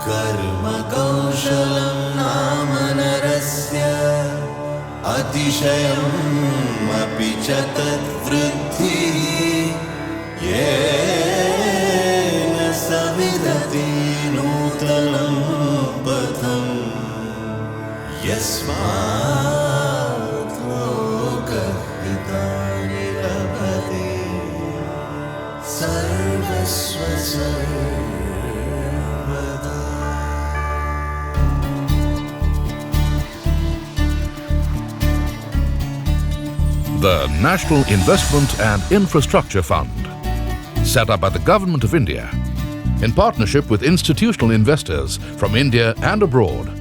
कर्म कौशलं नाम नरस्य अतिशयमपि च तद्वृद्धिः येन स विदति नूतनं पथं यस्मात् लोकहितानि लभते सर्वस्व सर्वदा. The National Investment and Infrastructure Fund, set up by the Government of India in partnership with institutional investors from India and abroad,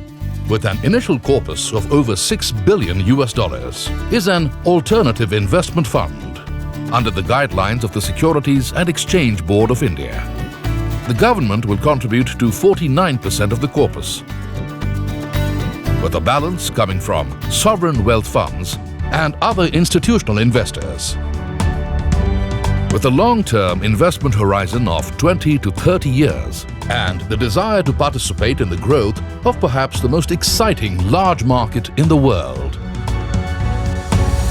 with an initial corpus of over $6 billion, is an alternative investment fund under the guidelines of the Securities and Exchange Board of India. The government will contribute to 49% of the corpus, with a balance coming from sovereign wealth funds and other institutional investors. With a long-term investment horizon of 20 to 30 years and the desire to participate in the growth of perhaps the most exciting large market in the world,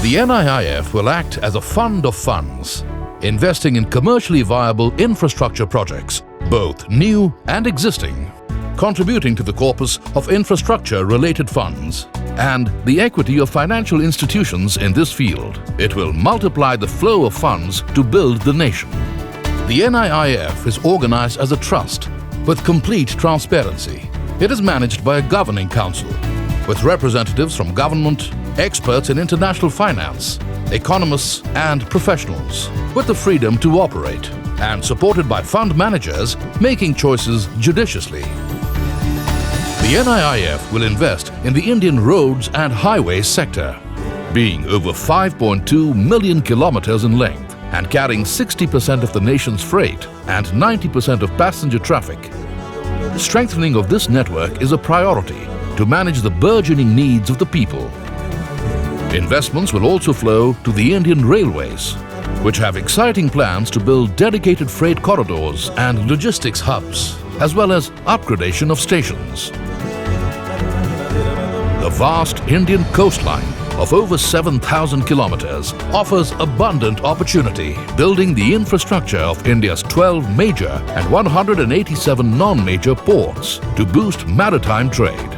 the NIIF will act as a fund of funds, investing in commercially viable infrastructure projects, both new and existing, contributing to the corpus of infrastructure-related funds and the equity of financial institutions in this field. It will multiply the flow of funds to build the nation. The NIIF is organized as a trust with complete transparency. It is managed by a governing council with representatives from government, experts in international finance, economists and professionals, with the freedom to operate and supported by fund managers making choices judiciously. The NIIF will invest in the Indian roads and highways sector, being over 5.2 million kilometers in length and carrying 60% of the nation's freight and 90% of passenger traffic. Strengthening of this network is a priority to manage the burgeoning needs of the people. Investments will also flow to the Indian Railways, which have exciting plans to build dedicated freight corridors and logistics hubs, as well as upgradation of stations. The vast Indian coastline of over 7,000 kilometers offers abundant opportunity, building the infrastructure of India's 12 major and 187 non-major ports to boost maritime trade.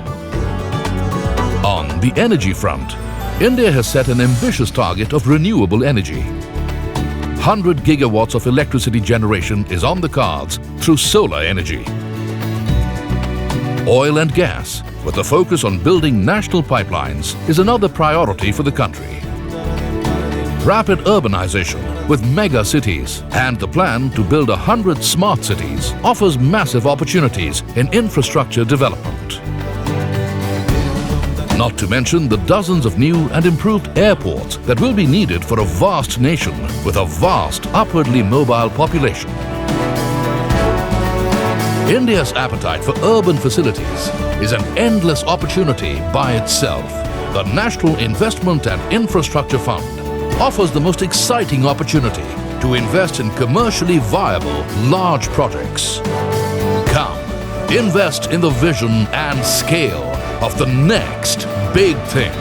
On the energy front, India has set an ambitious target of renewable energy. 100 gigawatts of electricity generation is on the cards through solar energy. Oil and gas, with a focus on building national pipelines, is another priority for the country. Rapid urbanization with mega cities and the plan to build 100 smart cities offers massive opportunities in infrastructure development. Not to mention the dozens of new and improved airports that will be needed for a vast nation with a vast upwardly mobile population. India's appetite for urban facilities is an endless opportunity by itself. The National Investment and Infrastructure Fund offers the most exciting opportunity to invest in commercially viable large projects. Come, invest in the vision and scale of the next big thing.